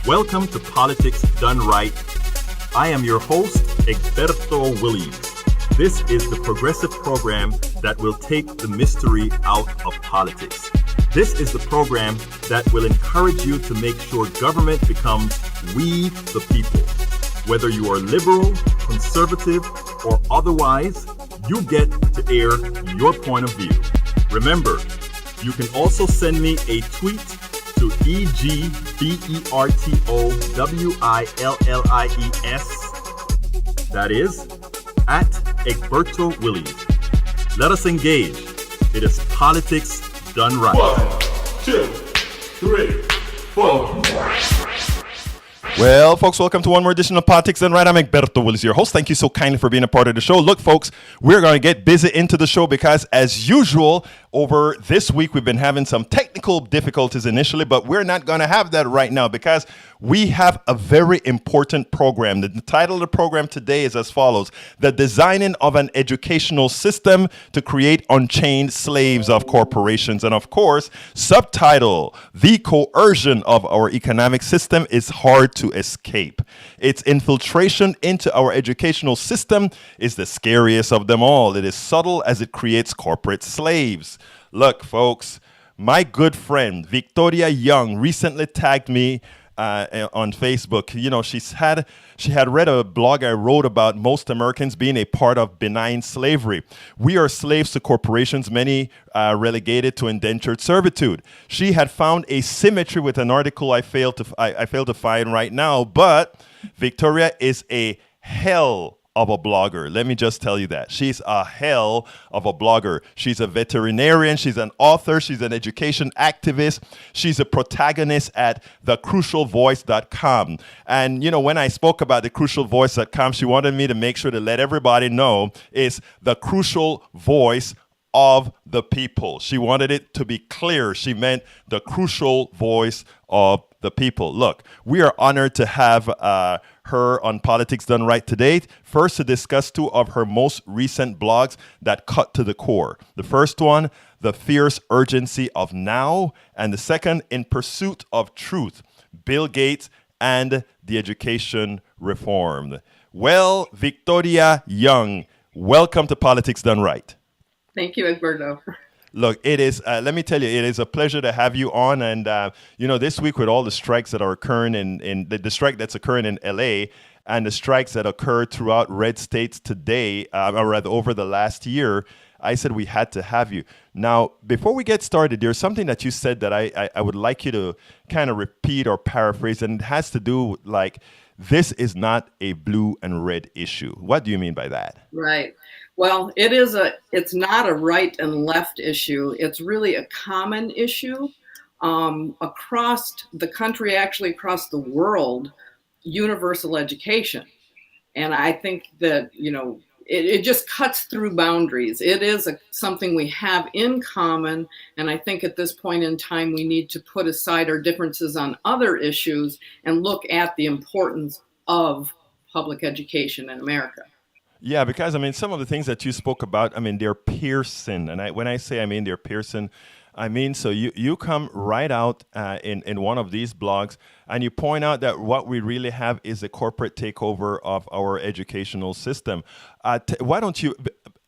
Welcome to Politics Done Right. I am your host, Egberto Williams. This is the progressive program that will take the mystery out of politics. This is the program that will encourage you to make sure government becomes we the people. Whether you are liberal, conservative, or otherwise, you get to air your point of view. Remember, you can also send me a tweet to EGBERTOWILLIES. That is, at Egberto Williams. Let us engage. It is politics done right. 1, 2, 3, 4. Well, folks, welcome to one more edition of Politics Done Right. I'm Egberto Williams, your host. Thank you so kindly for being a part of the show. Look, folks, we're going to get busy into the show because, as usual, over this week, we've been having some technical difficulties initially, but we're not going to have that right now because we have a very important program. The title of the program today is as follows: The Designing of an Educational System to Create Unchained Slaves of Corporations. And of course, subtitle: The Coercion of Our Economic System is Hard to Escape. Its infiltration into our educational system is the scariest of them all. It is subtle as it creates corporate slaves. Look, folks, my good friend Victoria Young recently tagged me on Facebook. You know, she had read a blog I wrote about most Americans being a part of benign slavery. We are slaves to corporations, many relegated to indentured servitude. She had found a symmetry with an article I failed to find right now, but Victoria is a hell of a blogger. Let me just tell you that. She's a hell of a blogger. She's a veterinarian. She's an author. She's an education activist. She's a protagonist at thecrucialvoice.com. And, you know, when I spoke about thecrucialvoice.com, she wanted me to make sure to let everybody know it's the crucial voice of the people. She wanted it to be clear. She meant the crucial voice of the people. Look, we are honored to have her on Politics Done Right today. First, to discuss two of her most recent blogs that cut to the core. The first one, The Fierce Urgency of Now, and the second, In Pursuit of Truth, Bill Gates and the Education Reform. Well, Victoria Young, welcome to Politics Done Right. Thank you, Egberto. Look, it is, let me tell you, it is a pleasure to have you on. And, you know, this week with all the strikes that are occurring in the strike that's occurring in LA and the strikes that occurred throughout red states today, or rather over the last year, I said we had to have you. Now, before we get started, there's something that you said that I would like you to kind of repeat or paraphrase, and it has to do with, like, this is not a blue and red issue. What do you mean by that? Right. Well, it's not a right and left issue. It's really a common issue across the country, actually across the world, universal education. And I think that, you know, it just cuts through boundaries. It is something we have in common. And I think at this point in time, we need to put aside our differences on other issues and look at the importance of public education in America. Yeah, because, I mean, some of the things that you spoke about, I mean, they're piercing. And when I say, I mean, they're piercing, I mean, so you come right out in one of these blogs and you point out that what we really have is a corporate takeover of our educational system. Why don't you,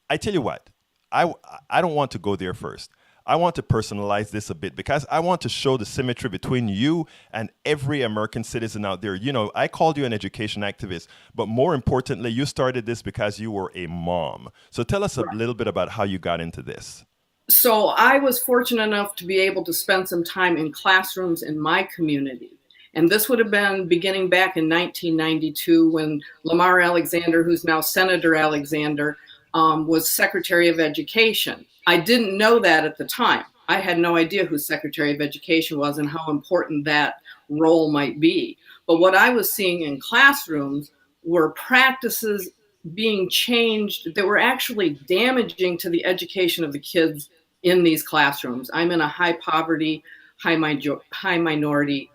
I tell you what, I don't want to go there first. I want to personalize this a bit because I want to show the symmetry between you and every American citizen out there. You know, I called you an education activist, but more importantly, you started this because you were a mom. So tell us a little bit about how you got into this. So I was fortunate enough to be able to spend some time in classrooms in my community. And this would have been beginning back in 1992 when Lamar Alexander, who's now Senator Alexander, was Secretary of Education. I didn't know that at the time. I had no idea who Secretary of Education was and how important that role might be. But what I was seeing in classrooms were practices being changed that were actually damaging to the education of the kids in these classrooms. I'm in a high poverty, high minority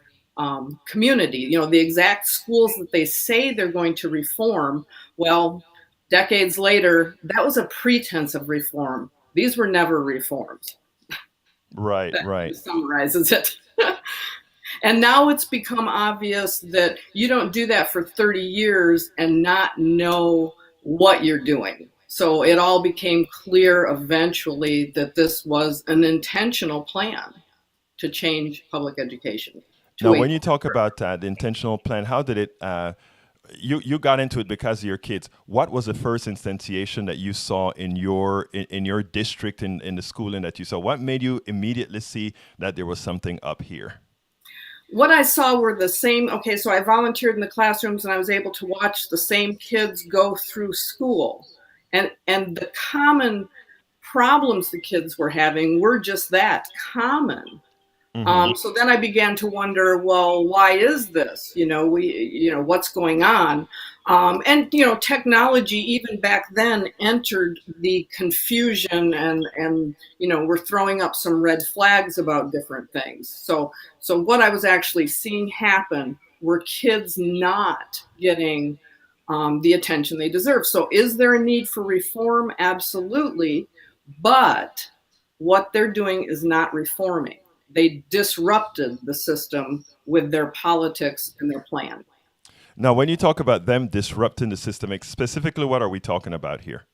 community. You know, the exact schools that they say they're going to reform, well, decades later, that was a pretense of reform. These were never reforms. Right, That right. summarizes it. And now it's become obvious that you don't do that for 30 years and not know what you're doing. So it all became clear eventually that this was an intentional plan to change public education Now, to a when you talk about the intentional plan, how did it? You got into it because of your kids. What was the first instantiation that you saw in your district in the schooling that you saw? What made you immediately see that there was something up here? what I saw were the same. Okay, so I volunteered in the classrooms and I was able to watch the same kids go through school. And the common problems the kids were having were just that, common. So then I began to wonder, well, why is this? What's going on? And technology even back then entered the confusion, and we're throwing up some red flags about different things. So what I was actually seeing happen were kids not getting the attention they deserve. So is there a need for reform? Absolutely, but what they're doing is not reforming. They disrupted the system with their politics and their plan. Now, when you talk about them disrupting the system, specifically, what are we talking about here?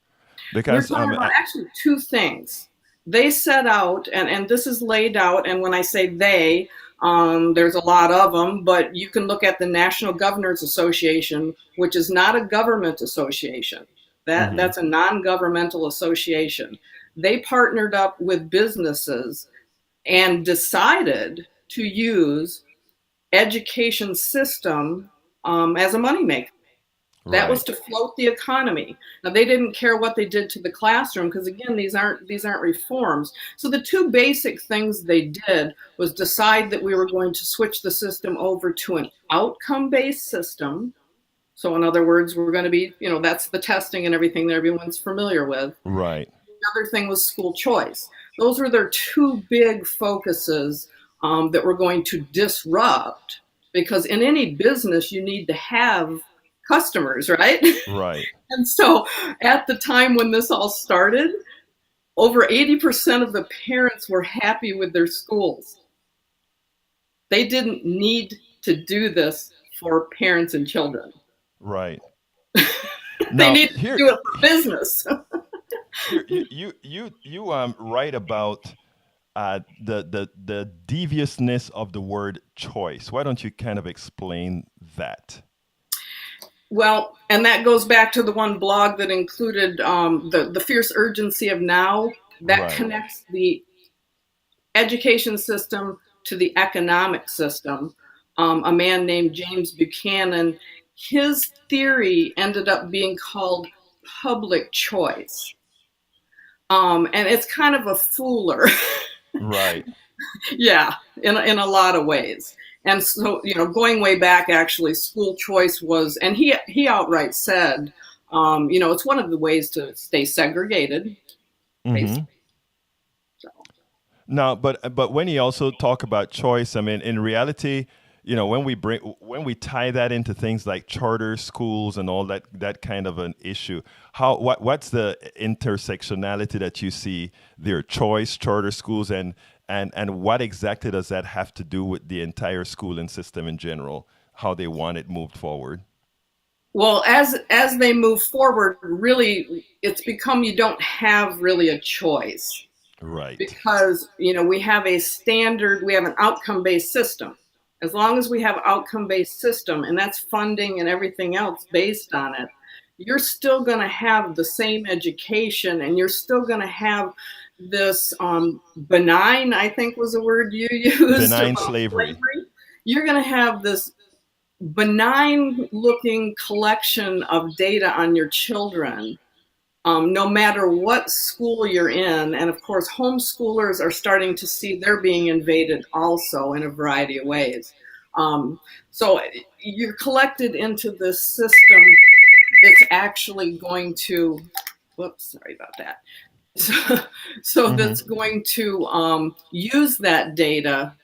We're Because talking about actually two things. They set out, and this is laid out, and when I say they, there's a lot of them, but you can look at the National Governors Association, which is not a government association. That's a non-governmental association. They partnered up with businesses and decided to use education system as a moneymaker. That was to float the economy. Now they didn't care what they did to the classroom because again, these aren't reforms. So the two basic things they did was decide that we were going to switch the system over to an outcome-based system. So in other words, we're going to be, that's the testing and everything that everyone's familiar with. Right. The other thing was school choice. Those were their two big focuses that were going to disrupt, because in any business you need to have customers, right? Right. And so at the time when this all started, over 80% of the parents were happy with their schools. They didn't need to do this for parents and children. Right. They need to do it for business. You write about the deviousness of the word choice. Why don't you kind of explain that? Well, and that goes back to the one blog that included the fierce urgency of now. That connects the education system to the economic system. A man named James Buchanan, his theory ended up being called public choice. And it's kind of a fooler. Right. Yeah, in a lot of ways. And so, going way back, actually, school choice was, and he outright said, it's one of the ways to stay segregated. Mm-hmm. So. No, but when you also talk about choice, I mean, in reality, when we tie that into things like charter schools and all that kind of an issue, what's the intersectionality that you see there? Choice, charter schools, and what exactly does that have to do with the entire schooling system in general? How they want it moved forward? Well, as they move forward, really, it's become you don't have really a choice. Right. Because, we have an outcome-based system. As long as we have outcome-based system, and that's funding and everything else based on it, you're still going to have the same education, and you're still going to have this benign, I think was a word you used. Benign slavery. You're going to have this benign looking collection of data on your children, no matter what school you're in. And of course, homeschoolers are starting to see they're being invaded also in a variety of ways. So you're collected into this system that's actually going to, sorry about that. So that's going to use that data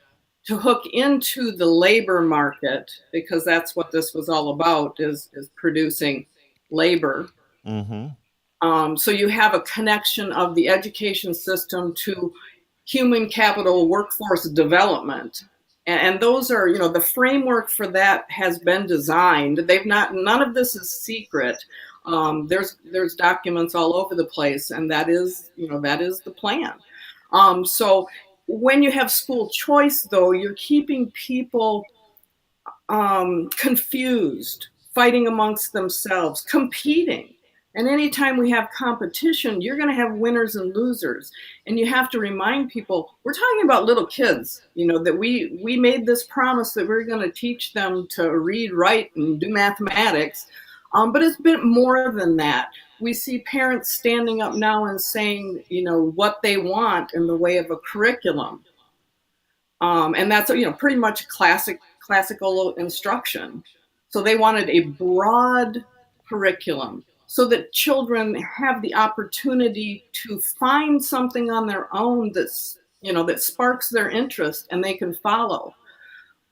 to hook into the labor market, because that's what this was all about, is producing labor. So you have a connection of the education system to human capital workforce development. And those are, the framework for that has been designed. None of this is secret. There's documents all over the place, and that is the plan. So when you have school choice, though, you're keeping people confused, fighting amongst themselves, competing. And anytime we have competition, you're going to have winners and losers. And you have to remind people, we're talking about little kids, that we made this promise that we're going to teach them to read, write, and do mathematics. But it's a bit more than that. We see parents standing up now and saying, what they want in the way of a curriculum. And that's, pretty much classical instruction. So they wanted a broad curriculum so that children have the opportunity to find something on their own that sparks their interest and they can follow.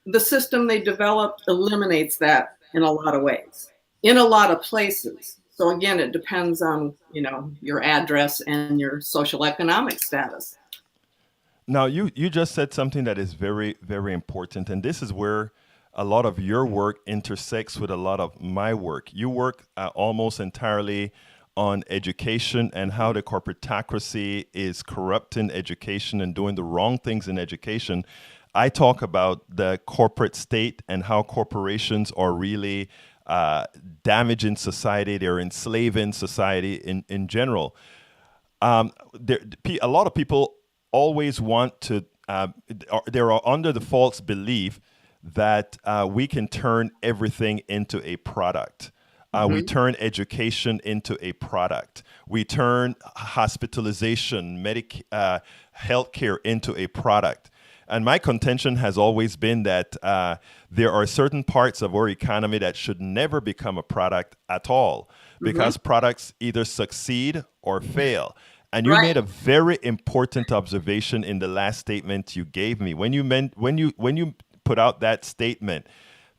The system they developed eliminates that in a lot of ways, in a lot of places. So again, it depends on, your address and your social economic status. Now, you just said something that is very, very important, and this is where a lot of your work intersects with a lot of my work. You work almost entirely on education and how the corporatocracy is corrupting education and doing the wrong things in education. I talk about the corporate state and how corporations are really damaging society. They're enslaving society in general. A lot of people always want to, they're under the false belief that we can turn everything into a product. We turn education into a product. We turn hospitalization, healthcare into a product. And my contention has always been that there are certain parts of our economy that should never become a product at all, because products either succeed or fail. And you made a very important observation in the last statement you gave me when you put out that statement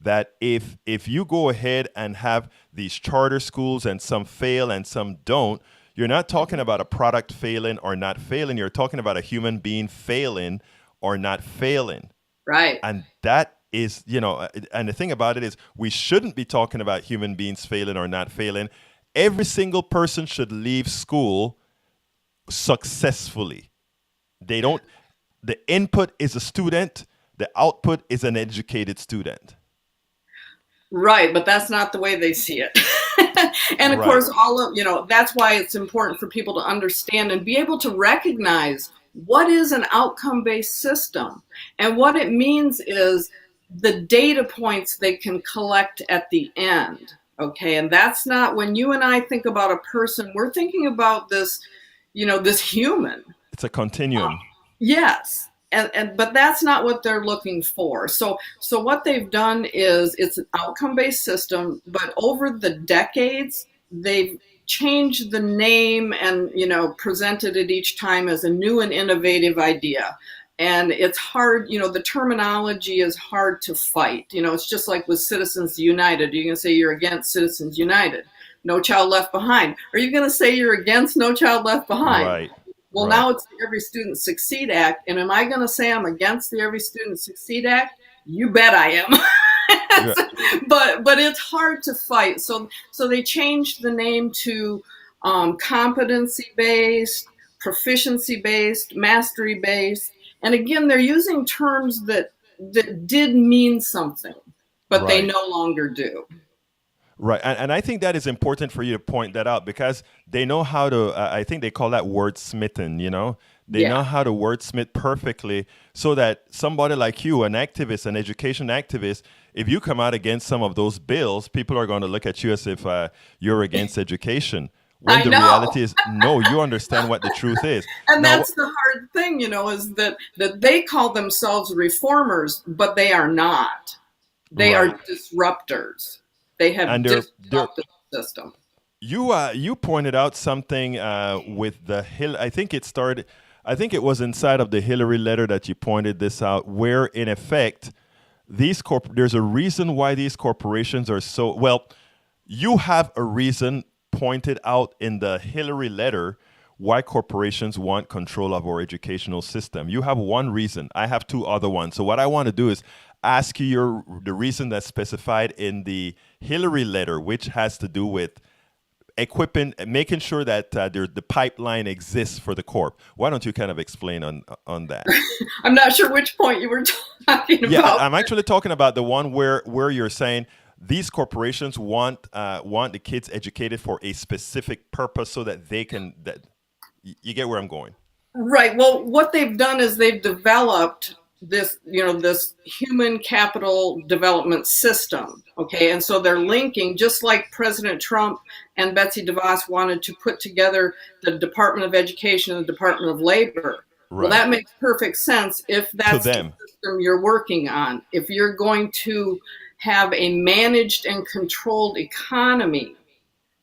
that if you go ahead and have these charter schools and some fail and some don't, you're not talking about a product failing or not failing. You're talking about a human being failing or not failing. Right. And that is, and the thing about it is we shouldn't be talking about human beings failing or not failing. Every single person should leave school successfully. The input is a student. The output is an educated student. Right, but that's not the way they see it. And of course, that's why it's important for people to understand and be able to recognize what is an outcome-based system. And what it means is the data points they can collect at the end. Okay, and that's not, when you and I think about a person, we're thinking about this, this human. It's a continuum. Yes. But that's not what they're looking for. So what they've done is it's an outcome-based system, but over the decades, they've changed the name and, presented it each time as a new and innovative idea. And it's hard, the terminology is hard to fight. It's just like with Citizens United. You're going to say you're against Citizens United. No Child Left Behind. Are you going to say you're against No Child Left Behind? Right. Well, now it's the Every Student Succeed Act. And am I going to say I'm against the Every Student Succeed Act? You bet I am. But it's hard to fight. So they changed the name to competency-based, proficiency-based, mastery-based. And again, they're using terms that did mean something, but they no longer do. Right. And I think that is important for you to point that out, because they know how to, I think they call that wordsmithing, They know how to wordsmith perfectly so that somebody like you, an activist, an education activist, if you come out against some of those bills, people are going to look at you as if you're against education. When the reality is, no, you understand what the truth is. And that's the hard thing, is that they call themselves reformers, but they are not. They are disruptors. They have disrupted the system. You pointed out something with the I think it was inside of the Hillary letter that you pointed this out, where in effect there's a reason why these corporations are so well. You have a reason pointed out in the Hillary letter why corporations want control of our educational system. You have one reason. I have two other ones. So what I want to do is ask you the reason that's specified in the Hillary letter, which has to do with equipping, making sure that the pipeline exists for the corp. Why don't you kind of explain on that? I'm not sure which point you were talking Yeah, about. I'm actually talking about the one where you're saying these corporations want the kids educated for a specific purpose so that they can you get where I'm going. Right. Well, what they've done is they've developed this, this human capital development system. Okay. And so they're linking, just like President Trump and Betsy DeVos wanted to put together the Department of Education and the Department of Labor. Right. Well, that makes perfect sense if that's To the them. system you're working on. If you're going to have a managed and controlled economy,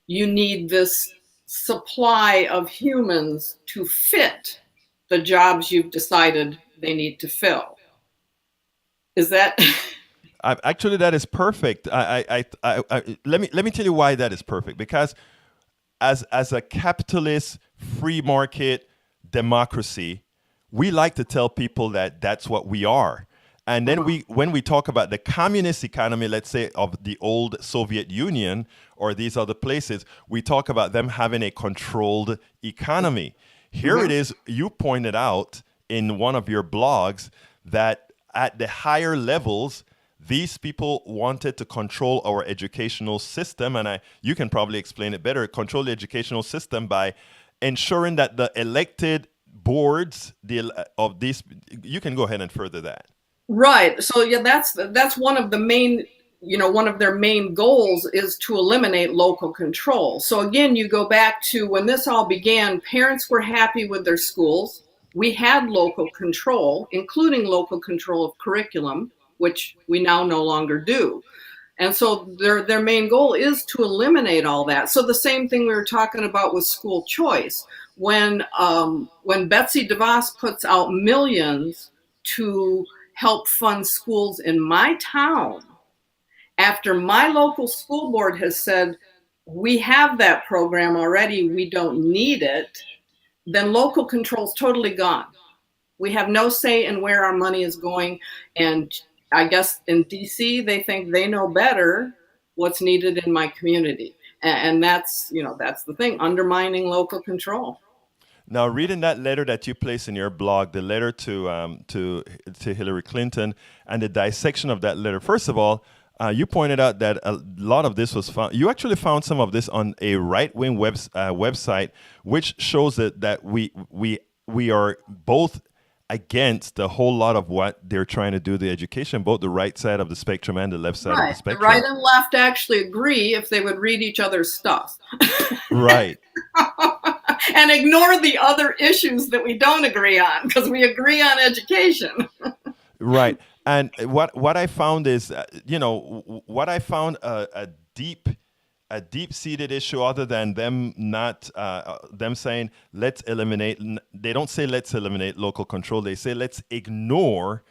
you need this supply of humans to fit the jobs you've decided they need to fill. Is that? Actually, that is perfect. Let me tell you why that is perfect. Because as a capitalist free market democracy, we like to tell people that that's what we are. And then when we talk about the communist economy, let's say of the old Soviet Union or these other places, we talk about them having a controlled economy. Here it is, you pointed out in one of your blogs that at the higher levels, these people wanted to control our educational system. And you can probably explain it better, control the educational system by ensuring that the elected boards of these, you can go ahead and further that. Right. So yeah, that's one of the main, one of their main goals is to eliminate local control. So again, you go back to when this all began, parents were happy with their schools. We had local control, including local control of curriculum, which we now no longer do. And so their main goal is to eliminate all that. So the same thing we were talking about with school choice. When Betsy DeVos puts out millions to help fund schools in my town, after my local school board has said, we have that program already, we don't need it, then local control is totally gone. We have no say in where our money is going. And I guess in DC, they think they know better what's needed in my community. And that's the thing, undermining local control. Now, reading that letter that you placed in your blog, the letter to Hillary Clinton, and the dissection of that letter. First of all, you pointed out that a lot of this was found. You actually found some of this on a right-wing website, which shows that we are both against a whole lot of what they're trying to do to education, both the right side of the spectrum and the left side of the spectrum. The right and left actually agree if they would read each other's stuff. Right. And ignore the other issues that we don't agree on, because we agree on education. Right. And what I found is, what I found a deep-seated issue, other than them not them saying let's eliminate. They don't say let's eliminate local control. They say let's ignore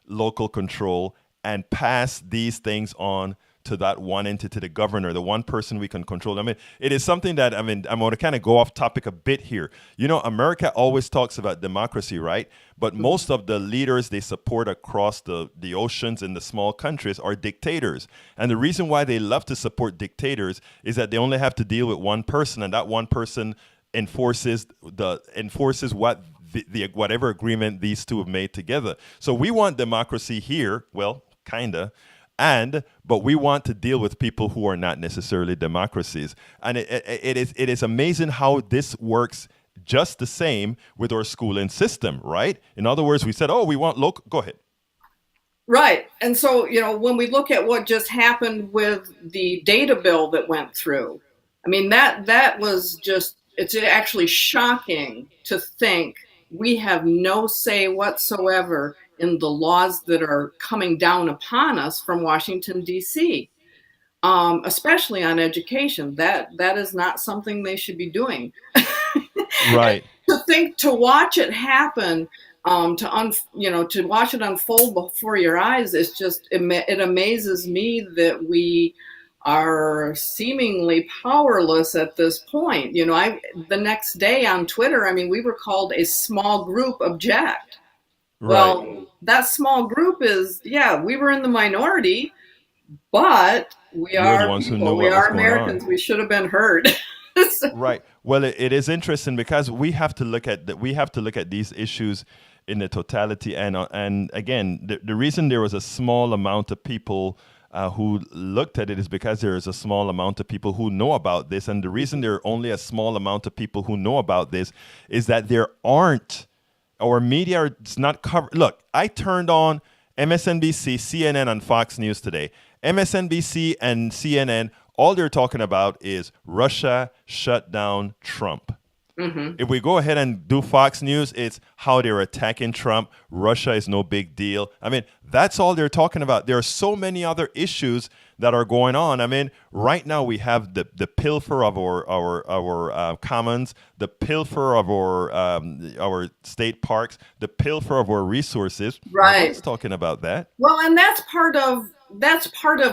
local control and pass these things on to that one entity, the governor, the one person we can control. I mean, it is something that, I'm going to kind of go off topic a bit here. America always talks about democracy, right? But most of the leaders they support across the oceans in the small countries are dictators. And the reason why they love to support dictators is that they only have to deal with one person, and that one person enforces what whatever agreement these two have made together. So we want democracy here, well, kinda. But we want to deal with people who are not necessarily democracies. And it is amazing how this works just the same with our schooling system, right? In other words, we said, we want local. Go ahead. Right. And so, when we look at what just happened with the data bill that went through, I mean, that was just, it's actually shocking to think we have no say whatsoever in the laws that are coming down upon us from Washington, D.C., especially on education. That is not something they should be doing. Right. To watch it happen, to watch it unfold before your eyes, it's just, it amazes me that we are seemingly powerless at this point. The next day on Twitter, I mean, we were called a small group object. Right. Well, that small group is, yeah, we were in the minority, but we We're the are ones who knew people, we what was are going on. Americans, we should have been heard. So- Right. Well, it is interesting because we have to look at we have to look at these issues in the totality, and again, the reason there was a small amount of people who looked at it is because there is a small amount of people who know about this, and the reason there are only a small amount of people who know about this is that there aren't, our media is not covered. Look, I turned on MSNBC, CNN, and Fox News today. MSNBC and CNN, all they're talking about is Russia shut down Trump. If we go ahead and do Fox News, it's how they're attacking Trump. Russia is no big deal. I mean, that's all they're talking about. There are so many other issues that are going on. I mean, right now we have the pilfer of our commons, the pilfer of our state parks, the pilfer of our resources. Right. Nobody's talking about that. Well, and that's part of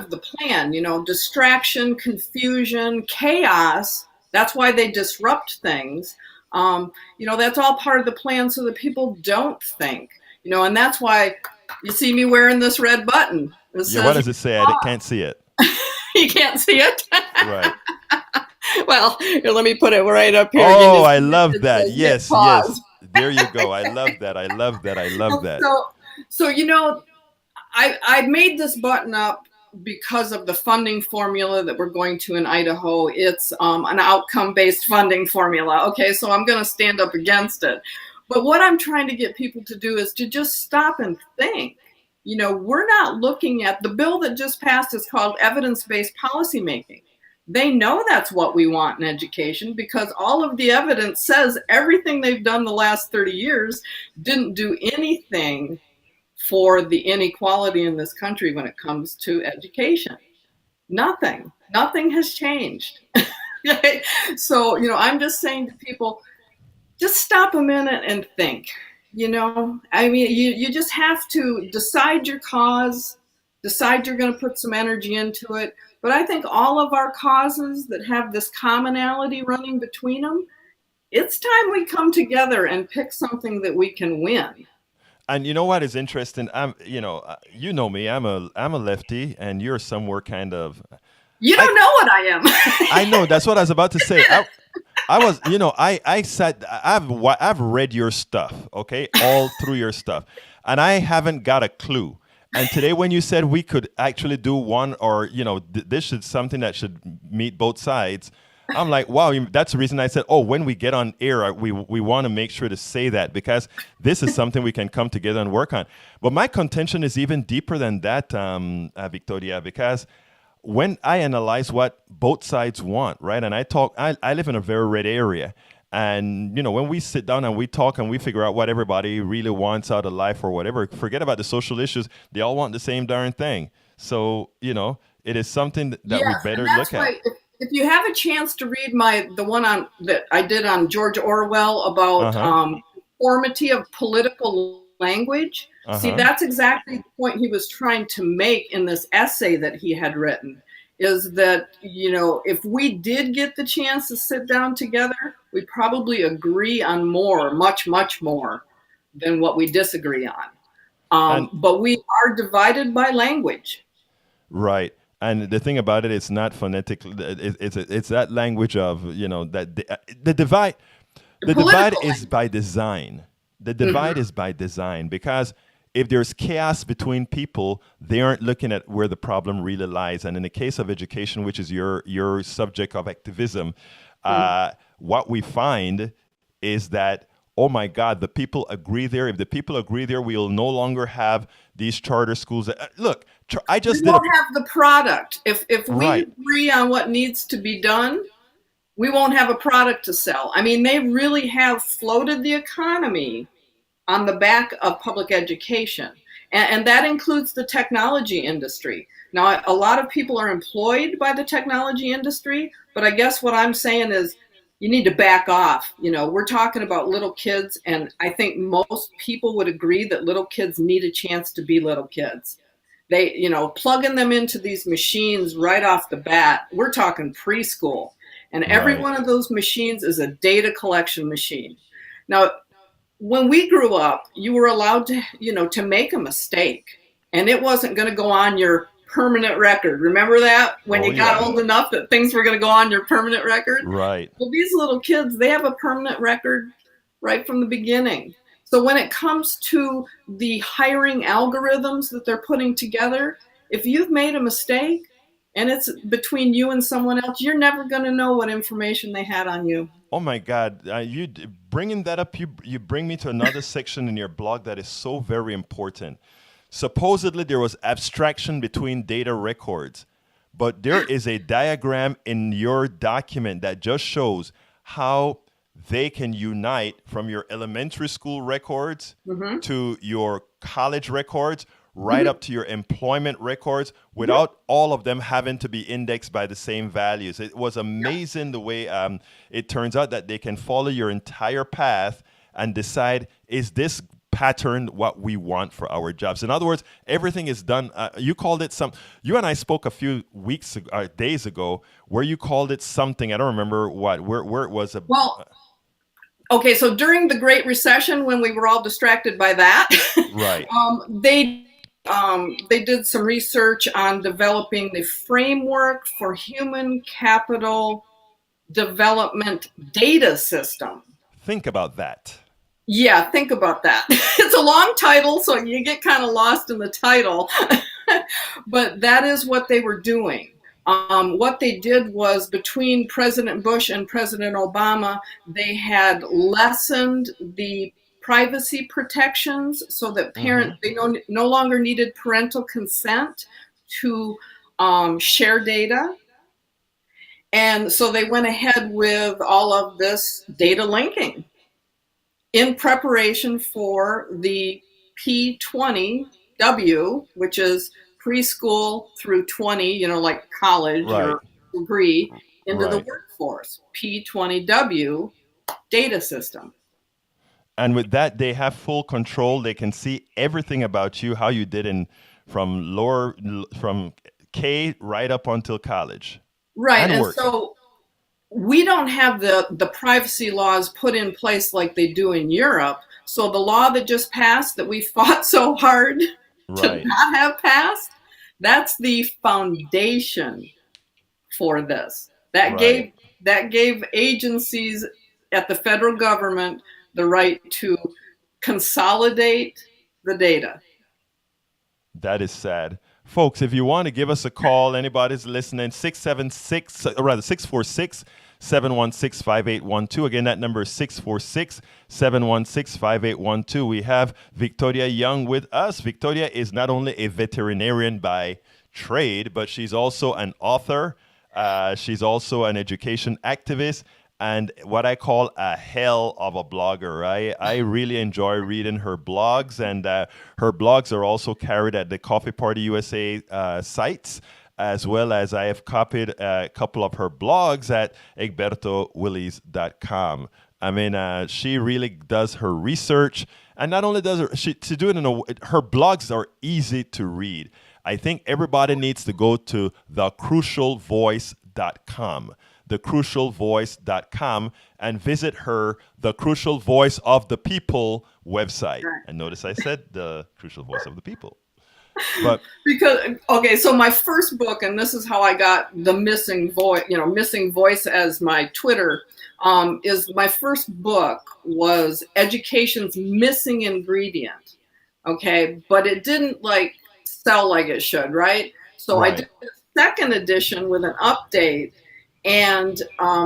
the plan, distraction, confusion, chaos. That's why they disrupt things. That's all part of the plan so that people don't think, and that's why you see me wearing this red button. Yeah, what does it say? I can't see it. You can't see it? Right. Well, here, let me put it right up here. Oh, I love that. Hit Yes, pause. yes. There you go. I love that. I love that. I love that. So I made this button up because of the funding formula that we're going to in Idaho. It's an outcome-based funding formula. Okay, so I'm going to stand up against it. But what I'm trying to get people to do is to just stop and think. We're not looking at the bill that just passed is called evidence-based policymaking. They know that's what we want in education because all of the evidence says everything they've done the last 30 years didn't do anything for the inequality in this country when it comes to education. Nothing has changed. So, I'm just saying to people, just stop a minute and think, I mean, you just have to decide your cause, decide you're going to put some energy into it. But I think all of our causes that have this commonality running between them, it's time we come together and pick something that we can win. And you know what is interesting? You know me. I'm a lefty, and you're somewhere kind of. You don't know what I am. I know. That's what I was about to say. I was, I said I've read your stuff, okay, all through your stuff, and I haven't got a clue. And today, when you said we could actually do one, or this is something that should meet both sides. I'm like, wow, that's the reason I said, when we get on air, we want to make sure to say that because this is something we can come together and work on. But my contention is even deeper than that, Victoria, because when I analyze what both sides want, right, and I live in a very red area. And, when we sit down and we talk and we figure out what everybody really wants out of life or whatever, forget about the social issues. They all want the same darn thing. So, it is something that we better look at. If you have a chance to read the one that I did on George Orwell about conformity of political language, see, that's exactly the point he was trying to make in this essay that he had written, is that, if we did get the chance to sit down together, we'd probably agree on much, much more than what we disagree on. But we are divided by language. Right. And the thing about it, it's not phonetic. It's that language of, that the divide. The divide is by design. The divide is by design because if there's chaos between people, they aren't looking at where the problem really lies. And in the case of education, which is your subject of activism, what we find is that, oh my God, the people agree there. If the people agree there, we'll no longer have these charter schools. Look, I just we won't have the product. If we agree on what needs to be done, we won't have a product to sell. I mean, they really have floated the economy on the back of public education. And that includes the technology industry. Now, a lot of people are employed by the technology industry, but I guess what I'm saying is you need to back off. We're talking about little kids, and I think most people would agree that little kids need a chance to be little kids. They, plugging them into these machines right off the bat. We're talking preschool. And every Right. one of those machines is a data collection machine. Now, when we grew up, you were allowed to make a mistake, and it wasn't going to go on your permanent record. Remember that when Oh, you got yeah. old enough that things were going to go on your permanent record? Right. Well, these little kids, they have a permanent record right from the beginning. So when it comes to the hiring algorithms that they're putting together, if you've made a mistake and it's between you and someone else, you're never going to know what information they had on you. Oh my God! Bringing that up, you bring me to another section in your blog that is so very important. Supposedly there was abstraction between data records, but there is a diagram in your document that just shows how they can unite from your elementary school records to your college records, right up to your employment records, without all of them having to be indexed by the same values. It was amazing the way it turns out that they can follow your entire path and decide, is this pattern what we want for our jobs? In other words, everything is done. You called it you and I spoke a few days ago, where you called it something. I don't remember where it was. Well, okay, so during the Great Recession, when we were all distracted by that, Right. They did some research on developing the framework for human capital development data system. Think about that. Yeah, think about that. It's a long title, so you get kind of lost in the title. But that is what they were doing. What they did was, between President Bush and President Obama, they had lessened the privacy protections so that parents, they no longer needed parental consent to share data. And so they went ahead with all of this data linking in preparation for the P20W, which is preschool through 20, like college or degree, into the workforce. P20W data system. And with that, they have full control. They can see everything about you, how you did from K right up until college. Right. And so we don't have the privacy laws put in place like they do in Europe. So the law that just passed, that we fought so hard to not have passed, that's the foundation for this. That gave agencies at the federal government the right to consolidate the data. That is sad. Folks, if you want to give us a call, anybody's listening, 646-716-5812. Again, that number is 646-716-5812. We have Victoria Young with us. Victoria is not only a veterinarian by trade, but she's also an author. She's also an education activist, and what I call a hell of a blogger. I really enjoy reading her blogs, and her blogs are also carried at the Coffee Party USA sites, as well as I have copied a couple of her blogs at egbertowillies.com. I mean, she really does her research, and not only does she do it her blogs are easy to read. I think everybody needs to go to thecrucialvoice.com. thecrucialvoice.com and visit her The Crucial Voice of the People website. And notice I said The Crucial Voice of the People. But so my first book, and this is how I got the missing voice as my Twitter, is my first book was Education's Missing Ingredient. Okay, but it didn't sell like it should, right? So I did the second edition with an update, and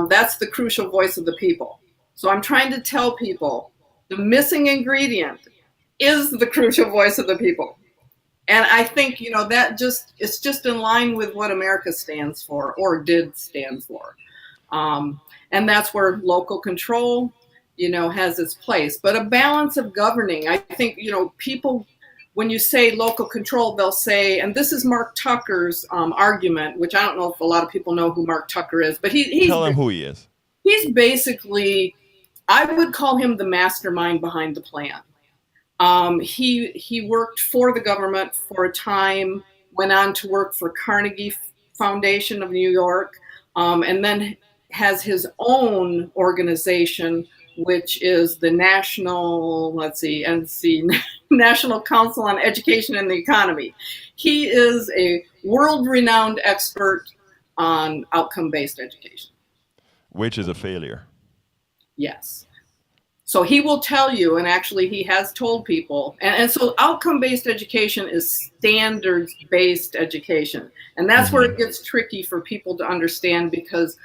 that's The Crucial Voice of the People. So I'm trying to tell people the missing ingredient is the crucial voice of the people. And I think, it's just in line with what America stands for, or did stand for. And that's where local control, has its place. But a balance of governing, I think, people, when you say local control, they'll say, and this is Mark Tucker's argument, which I don't know if a lot of people know who Mark Tucker is, but he's tell him who he is. He's basically, I would call him the mastermind behind the plan. He worked for the government for a time went on to work for Carnegie Foundation of New York, and then has his own organization, which is the National Council on Education and the Economy. He is a world-renowned expert on outcome-based education. Which is a failure. Yes. So he will tell you, and actually he has told people, and so outcome-based education is standards-based education. And that's where it gets tricky for people to understand because,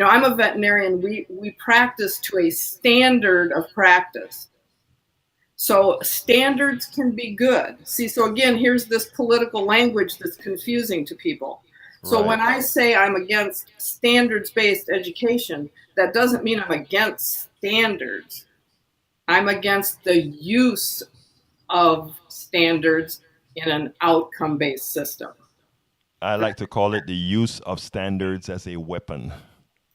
I'm a veterinarian. We practice to a standard of practice. So standards can be good. See, so again, here's this political language that's confusing to people. So when I say I'm against standards-based education, that doesn't mean I'm against standards. I'm against the use of standards in an outcome-based system. I like to call it the use of standards as a weapon.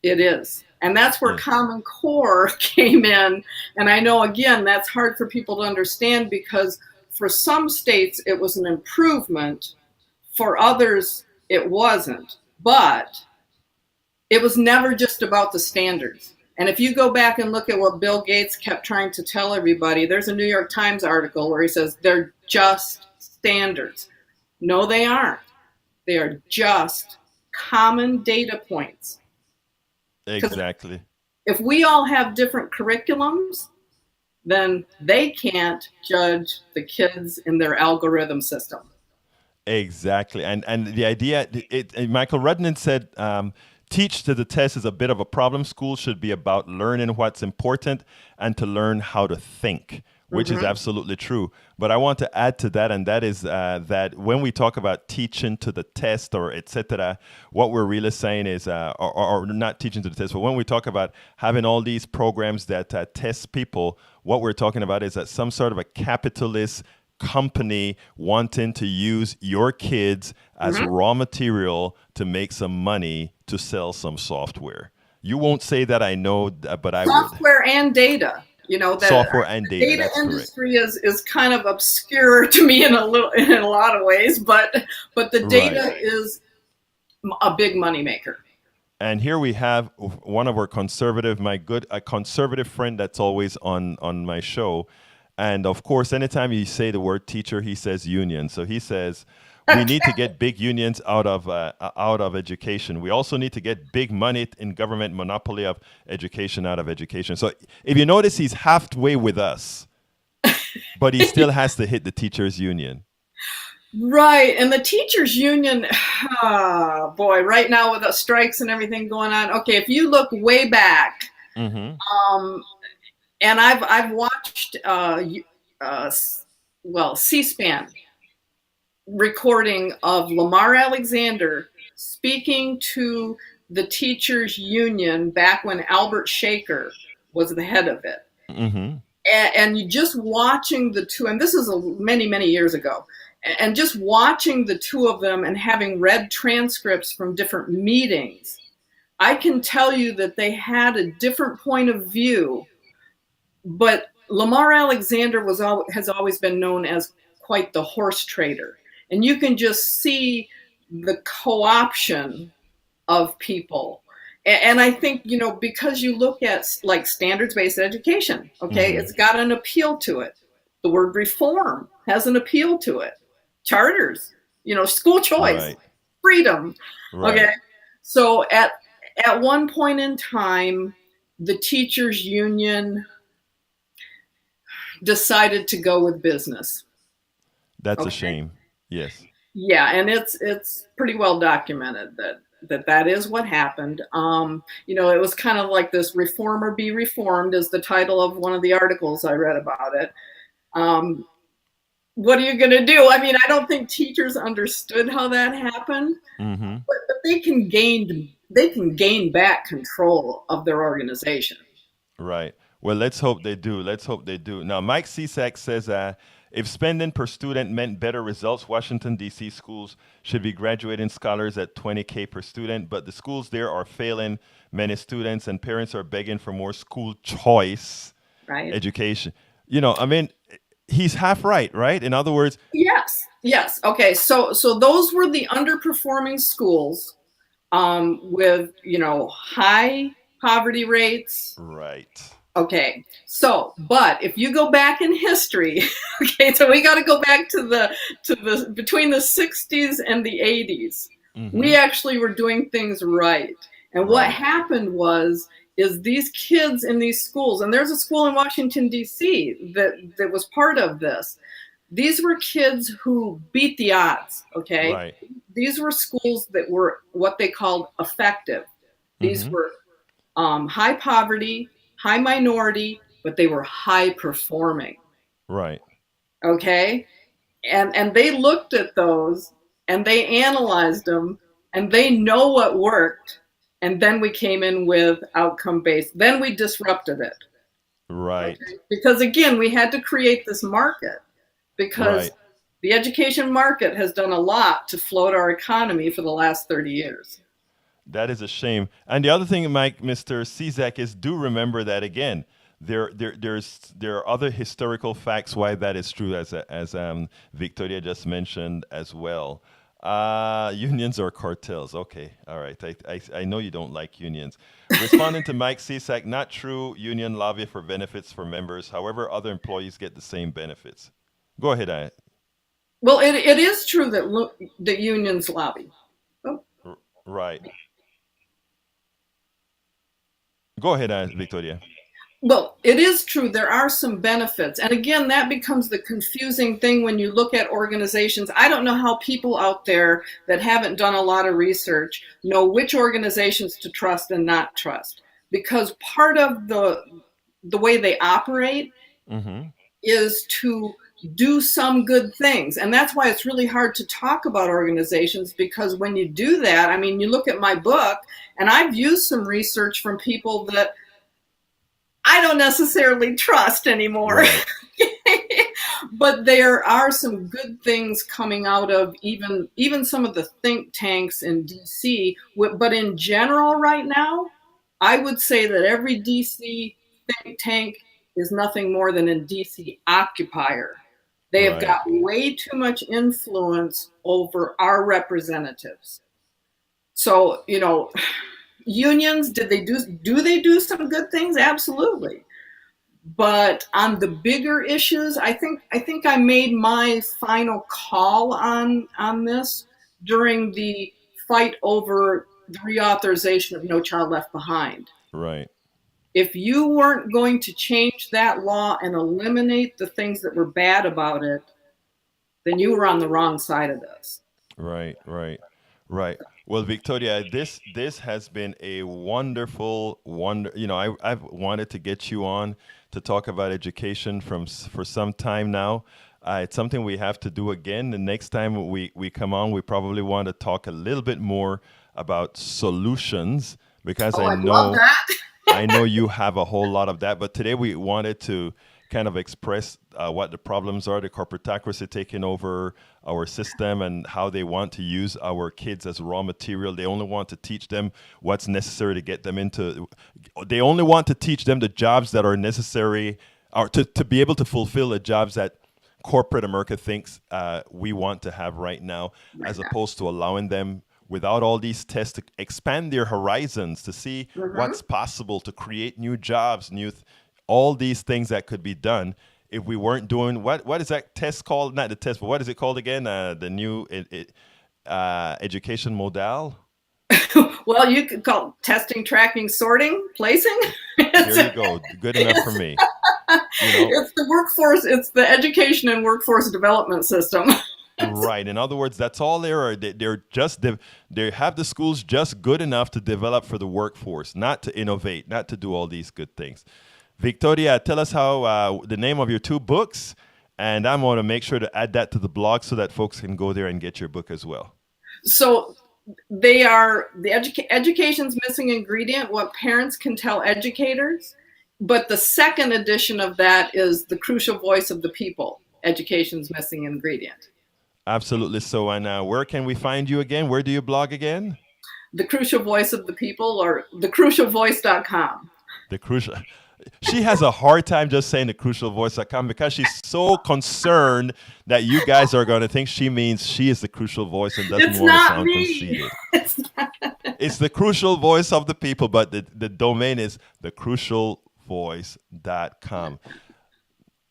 It is. And that's where Common Core came in. And I know, again, that's hard for people to understand because for some states it was an improvement. For others, it wasn't. But it was never just about the standards. And if you go back and look at what Bill Gates kept trying to tell everybody, there's a New York Times article where he says they're just standards. No, they aren't. They are just common data points. Exactly. If we all have different curriculums, then they can't judge the kids in their algorithm system. Exactly. And the idea, Michael Rudnan said, teach to the test is a bit of a problem. School should be about learning what's important and to learn how to think, which is absolutely true. But I want to add to that, and that is that when we talk about teaching to the test or etc., what we're really saying is, or not teaching to the test, but when we talk about having all these programs that test people, what we're talking about is that some sort of a capitalist company wanting to use your kids as raw material to make some money to sell some software. You won't say that, I know, but I would. Software and data. That software and data. Data industry is kind of obscure to me in a lot of ways, but the data is a big moneymaker. And here we have one of our conservative, a conservative friend that's always on my show. And of course, anytime you say the word teacher, he says union. So he says, we need to get big unions out of education. We also need to get big money in government monopoly of education out of education. So if you notice, he's halfway with us, but he still has to hit the teachers union. Right. And the teachers union, boy, right now with the strikes and everything going on. Okay, if you look way back, and I've watched C-SPAN recording of Lamar Alexander speaking to the teachers union back when Albert Shaker was the head of it. And you just watching the two, and this is many, many years ago, and just watching the two of them and having read transcripts from different meetings, I can tell you that they had a different point of view. But Lamar Alexander has always been known as quite the horse trader. And you can just see the co-option of people. And I think, because you look at like standards-based education, okay, it's got an appeal to it. The word reform has an appeal to it. Charters, school choice, freedom. Okay. So at one point in time, the teachers union decided to go with business. That's a shame. Yes. Yeah, and it's pretty well documented that is what happened. It was kind of like this "Reform or Be Reformed" is the title of one of the articles I read about it. What are you going to do? I mean, I don't think teachers understood how that happened, but they can gain back control of their organization. Right. Well, let's hope they do. Now, Mike Cisak says, if spending per student meant better results, Washington, D.C. schools should be graduating scholars at $20,000 per student, but the schools there are failing many students and parents are begging for more school choice education. he's half right, right? In other words, Yes, yes. Okay, so those were the underperforming schools with high poverty rates. right. Okay, so but if you go back in history, okay, so we got to go back to the between the 60s and the 80s. Mm-hmm. We actually were doing things right. And what Right. happened is these kids in these schools, and there's a school in Washington D.C. that was part of this. These were kids who beat the odds, okay? Right. These were schools that were what they called effective. These Mm-hmm. were high poverty, high minority, but they were high performing. Right. Okay. And they looked at those and they analyzed them and they know what worked. And then we came in with outcome based. Then we disrupted it. Right. Okay. Because again, we had to create this market because Right. the education market has done a lot to float our economy for the last 30 years. That is a shame. And the other thing, Mike, Mr. Cizek, is do remember that again. There are other historical facts why that is true, as Victoria just mentioned as well. Unions or cartels? Okay, all right. I know you don't like unions. Responding to Mike Cizek, not true. Union lobby for benefits for members. However, other employees get the same benefits. Go ahead, Well, it is true that unions lobby. Oh. Right. Go ahead, Victoria. Well, it is true. There are some benefits. And again, that becomes the confusing thing when you look at organizations. I don't know how people out there that haven't done a lot of research know which organizations to trust and not trust. Because part of the way they operate Mm-hmm. is to do some good things. And that's why it's really hard to talk about organizations, because when you do that, I mean, you look at my book, and I've used some research from people that I don't necessarily trust anymore. Right. But there are some good things coming out of even some of the think tanks in DC. But in general, right now, I would say that every DC think tank is nothing more than a DC occupier. They have Right. got way too much influence over our representatives. So, unions, do they do some good things? Absolutely. But on the bigger issues, I think I made my final call on this during the fight over the reauthorization of No Child Left Behind. Right. If you weren't going to change that law and eliminate the things that were bad about it, then you were on the wrong side of this. Right, right, right. Well, Victoria, this has been a wonderful wonder. I've wanted to get you on to talk about education for some time now. It's something we have to do again. The next time we come on, we probably want to talk a little bit more about solutions because Oh, I'd love that. I know you have a whole lot of that. But today we wanted to kind of express what the problems are, the corporatocracy taking over our system and how they want to use our kids as raw material. They only want to teach them what's necessary to get them into, they only want to teach them the jobs that are necessary or to be able to fulfill the jobs that corporate America thinks we want to have right now, as opposed to allowing them without all these tests to expand their horizons to see what's possible, to create new jobs, all these things that could be done if we weren't doing what is that test called? Not the test, but what is it called again? The new education modal. Well, you could call it testing, tracking, sorting, placing. There you go. Good enough for me. It's the workforce. It's the education and workforce development system. Right. In other words, that's all they are. They have the schools just good enough to develop for the workforce, not to innovate, not to do all these good things. Victoria, tell us how the name of your two books, and I'm going to make sure to add that to the blog so that folks can go there and get your book as well. So they are the education's missing ingredient, what parents can tell educators. But the second edition of that is the crucial voice of the people, education's missing ingredient. Absolutely. So, and where can we find you again? Where do you blog again? The crucial voice of the people, or thecrucialvoice.com. The crucial. She has a hard time just saying the crucialvoice.com because she's so concerned that you guys are going to think she means she is the crucial voice and doesn't It's want to not sound me. conceited. It's not. It's the crucial voice of the people, but the domain is thecrucialvoice.com.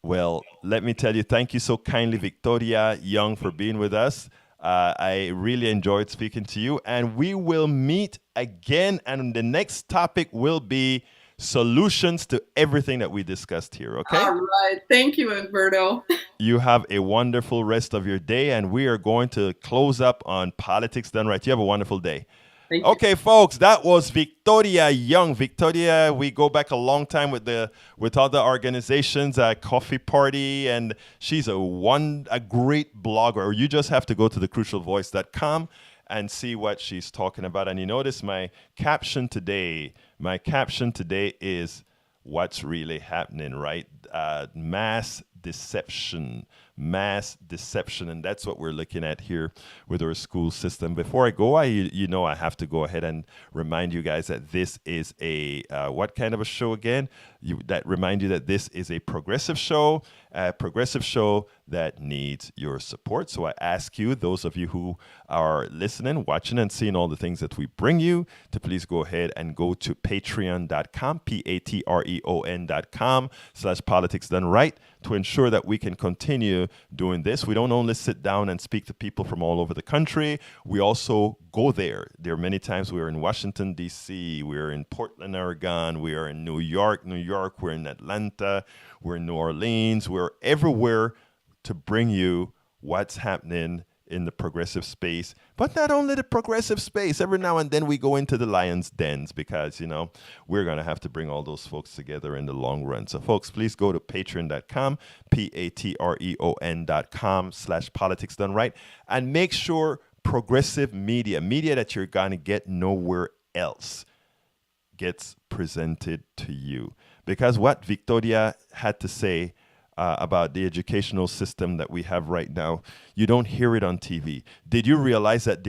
Well, let me tell you, thank you so kindly, Victoria Young, for being with us. I really enjoyed speaking to you, and we will meet again. And the next topic will be solutions to everything that we discussed here. Okay? All right. Thank you, Alberto. You have a wonderful rest of your day, and we are going to close up on Politics Done Right. You have a wonderful day. Thank you. Okay, folks, that was Victoria Young. Victoria, we go back a long time with other organizations, Coffee Party, and she's a great blogger. You just have to go to thecrucialvoice.com and see what she's talking about. And you notice my caption today is what's really happening, right? Mass deception, and that's what we're looking at here with our school system. Before I go, I have to go ahead and remind you guys that this is a what kind of a show again? Remind you that this is a progressive show that needs your support. So I ask you, those of you who are listening, watching, and seeing all the things that we bring you, to please go ahead and go to patreon.com, patreon.com/politics done right, to ensure that we can continue doing this. We don't only sit down and speak to people from all over the country. We also go there. There are many times we are in Washington, D.C., we're in Portland, Oregon, we are in New York, we're in Atlanta, we're in New Orleans, we're everywhere to bring you what's happening in the progressive space, but not only the progressive space. Every now and then we go into the lion's dens because, we're going to have to bring all those folks together in the long run. So, folks, please go to patreon.com, patreon.com/politics done right, and make sure progressive media that you're going to get nowhere else, gets presented to you. Because what Victoria had to say about the system that we have right now, you don't hear it on TV. Did you realize that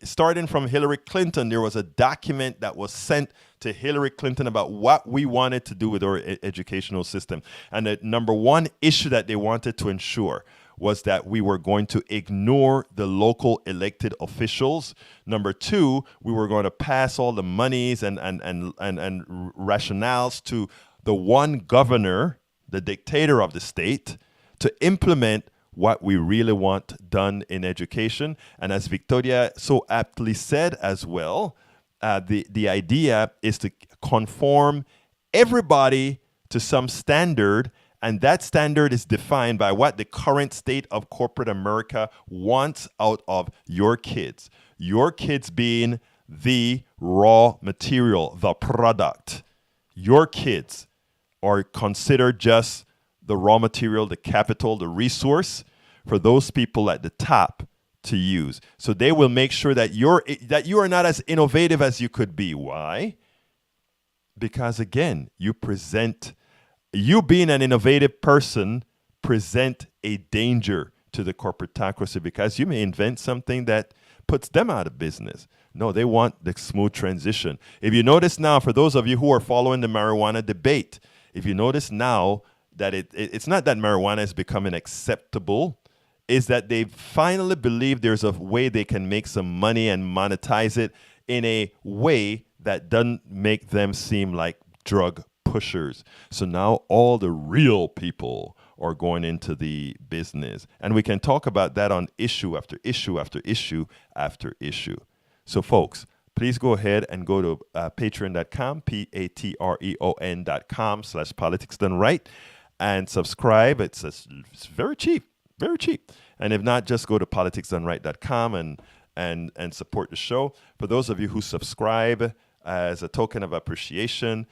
starting from Hillary Clinton, there was a document that was sent to Hillary Clinton about what we wanted to do with our educational system? And the number one issue that they wanted to ensure was that we were going to ignore the local elected officials. Number two, we were going to pass all the monies and rationales to the one governor, the dictator of the state, to implement what we really want done in education. And as Victoria so aptly said as well, the idea is to conform everybody to some standard, and that standard is defined by what the current state of corporate America wants out of your kids. Your kids being the raw material, the product. Your kids are considered just the raw material, the capital, the resource for those people at the top to use. So they will make sure that you are not as innovative as you could be. Why? Because again, you being an innovative person present a danger to the corporatocracy, because you may invent something that puts them out of business. No, they want the smooth transition. If you notice now, for those of you who are following the marijuana debate, if you notice now that it's not that marijuana is becoming acceptable, is that they finally believe there's a way they can make some money and monetize it in a way that doesn't make them seem like drug pushers. So now all the real people are going into the business. And we can talk about that on issue after issue after issue after issue. So folks, please go ahead and go to patreon.com, patreon.com/politics done right, and subscribe. It's very cheap, very cheap. And if not, just go to politicsdoneright.com and support the show. For those of you who subscribe, as a token of appreciation,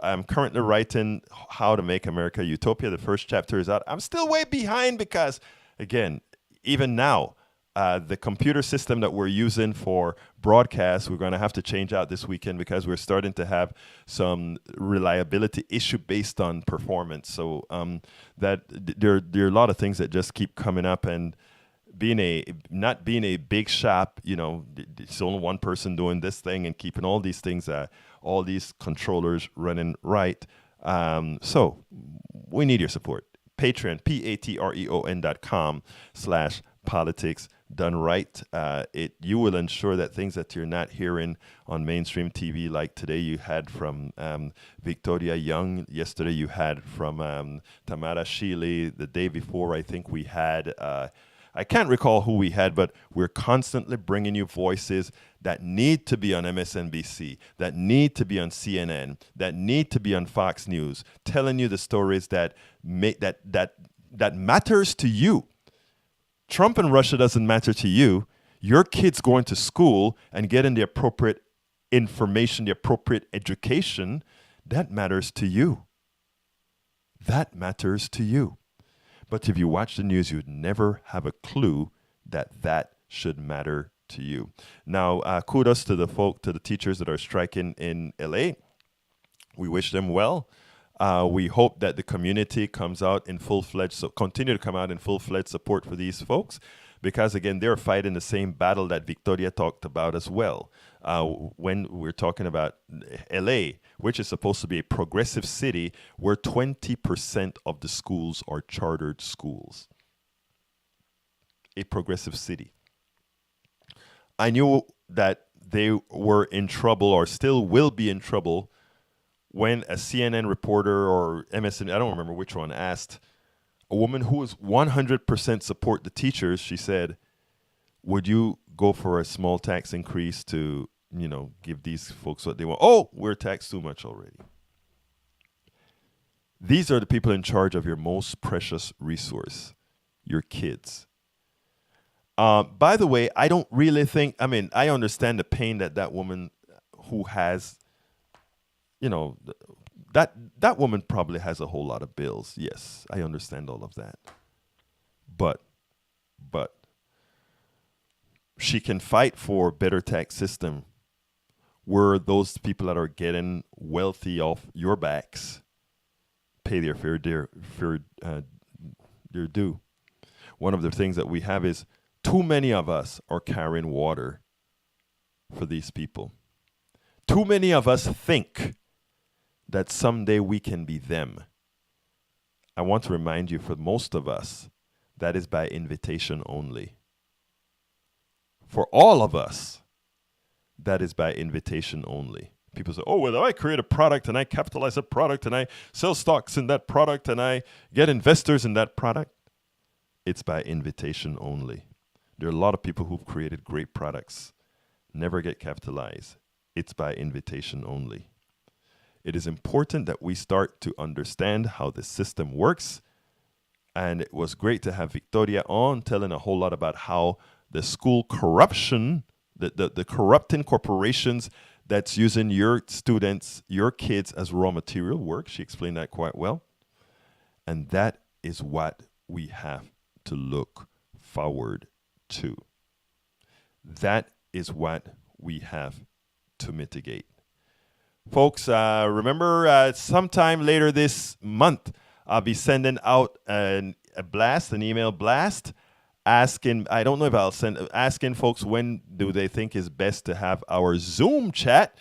I'm currently writing How to Make America Utopia. The first chapter is out. I'm still way behind because, again, even now, the computer system that we're using for broadcast, we're going to have to change out this weekend because we're starting to have some reliability issue based on performance. So that there are a lot of things that just keep coming up, and not being a big shop, it's only one person doing this thing and keeping all these things, all these controllers running right. So we need your support. Patreon, patreon.com/politics done right. You will ensure that things that you're not hearing on mainstream TV, like today you had from Victoria Young, yesterday you had from Tamara Shealy, the day before I think we had, I can't recall who we had, but we're constantly bringing you voices that need to be on MSNBC, that need to be on CNN, that need to be on Fox News, telling you the stories that matters to you. Trump and Russia doesn't matter to you. Your kids going to school and getting the appropriate information, the appropriate education, that matters to you. That matters to you. But if you watch the news, you'd never have a clue that should matter to you. Now, kudos to the teachers that are striking in LA. We wish them well. We hope that the community comes out in full-fledged, so continue to come out in full-fledged support for these folks, because again, they're fighting the same battle that Victoria talked about as well. When we're talking about LA, which is supposed to be a progressive city, where 20% of the schools are chartered schools. A progressive city. I knew that they were in trouble, or still will be in trouble, when a CNN reporter or MSN, I don't remember which one, asked a woman who was 100% support the teachers, she said, would you go for a small tax increase to, give these folks what they want? Oh, we're taxed too much already. These are the people in charge of your most precious resource, your kids. By the way, I don't really think, I understand the pain that woman who has, that woman probably has a whole lot of bills. Yes, I understand all of that. But she can fight for a better tax system where those people that are getting wealthy off your backs pay their fair due. One of the things that we have is too many of us are carrying water for these people. Too many of us think that someday we can be them. I want to remind you, for most of us, that is by invitation only. For all of us, that is by invitation only. People say, oh, well, I create a product and I capitalize a product and I sell stocks in that product and I get investors in that product. It's by invitation only. There are a lot of people who've created great products, never get capitalized. It's by invitation only. It is important that we start to understand how the system works. And it was great to have Victoria on, telling a whole lot about how the school corruption, the corrupting corporations that's using your students, your kids as raw material work. She explained that quite well. And that is what we have to look forward to. That is what we have to mitigate. Folks, remember sometime later this month, I'll be sending out an email blast, asking, I don't know if I'll send, asking folks when do they think is best to have our Zoom chat,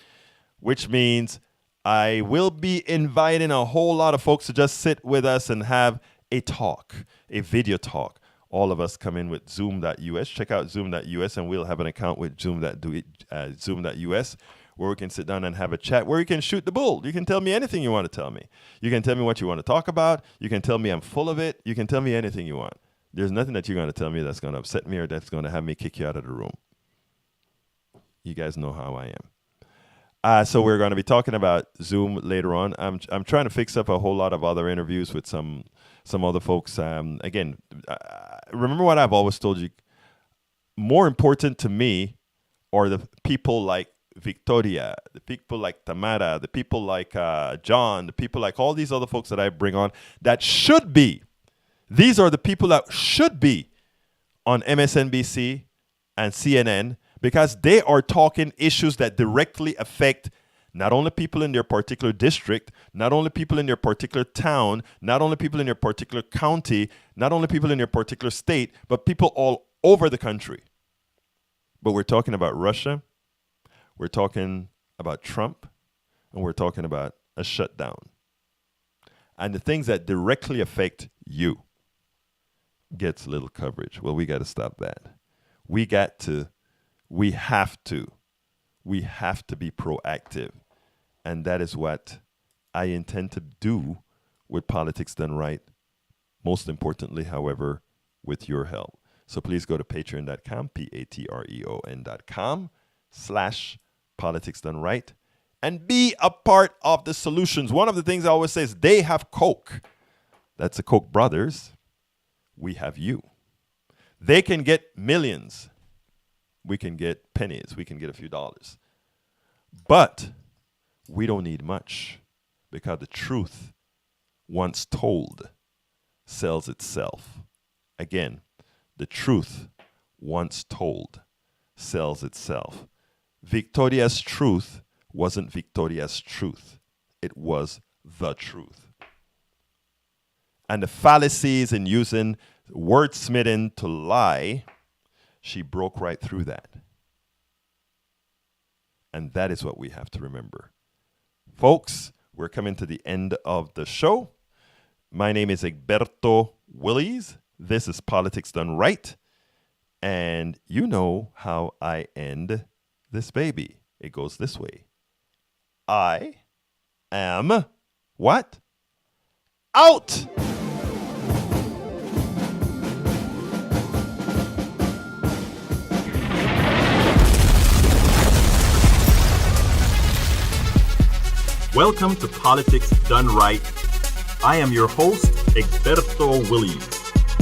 which means I will be inviting a whole lot of folks to just sit with us and have a talk, a video talk. All of us come in with Zoom.us. Check out Zoom.us, and we'll have an account with Zoom.us, where we can sit down and have a chat, where you can shoot the bull. You can tell me anything you want to tell me. You can tell me what you want to talk about. You can tell me I'm full of it. You can tell me anything you want. There's nothing that you're going to tell me that's going to upset me or that's going to have me kick you out of the room. You guys know how I am. So we're going to be talking about Zoom later on. I'm trying to fix up a whole lot of other interviews with some other folks. Again, remember what I've always told you. More important to me are the people like Victoria, the people like Tamara, the people like John, the people like all these other folks that I bring on that should be. These are the people that should be on MSNBC and CNN, because they are talking issues that directly affect not only people in their particular district, not only people in their particular town, not only people in their particular county, not only people in their particular state, but people all over the country. But we're talking about Russia, we're talking about Trump, and we're talking about a shutdown. and the things that directly affect you gets little coverage. Well, we got to stop that. We have to be proactive. And that is what I intend to do with Politics Done Right. Most importantly, however, with your help. So please go to patreon.com, patreon.com/Politics Done Right, and be a part of the solutions. One of the things I always say is they have Coke. That's the Koch brothers. We have you. They can get millions. We can get pennies. We can get a few dollars. But we don't need much, because the truth, once told, sells itself. Again, the truth, once told, sells itself. Victoria's truth wasn't Victoria's truth. It was the truth. And the fallacies in using wordsmithing to lie, she broke right through that. And that is what we have to remember. Folks, we're coming to the end of the show. My name is Egberto Willies. This is Politics Done Right. And you know how I end this baby. It goes this way. I am what? Out! Welcome to Politics Done Right. I am your host, Egberto Willies.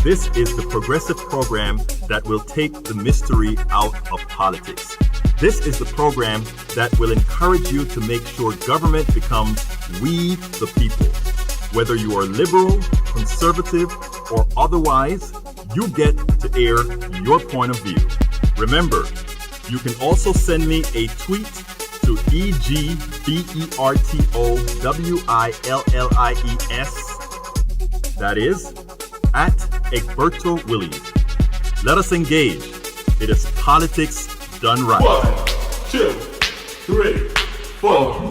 This is the progressive program that will take the mystery out of politics. This is the program that will encourage you to make sure government becomes we the people. Whether you are liberal, conservative, or otherwise, you get to air your point of view. Remember, you can also send me a tweet to EGBERTOWILLIES. That is at Egberto Willies. Let us engage. It is Politics Done Right. 1, 2, 3, 4.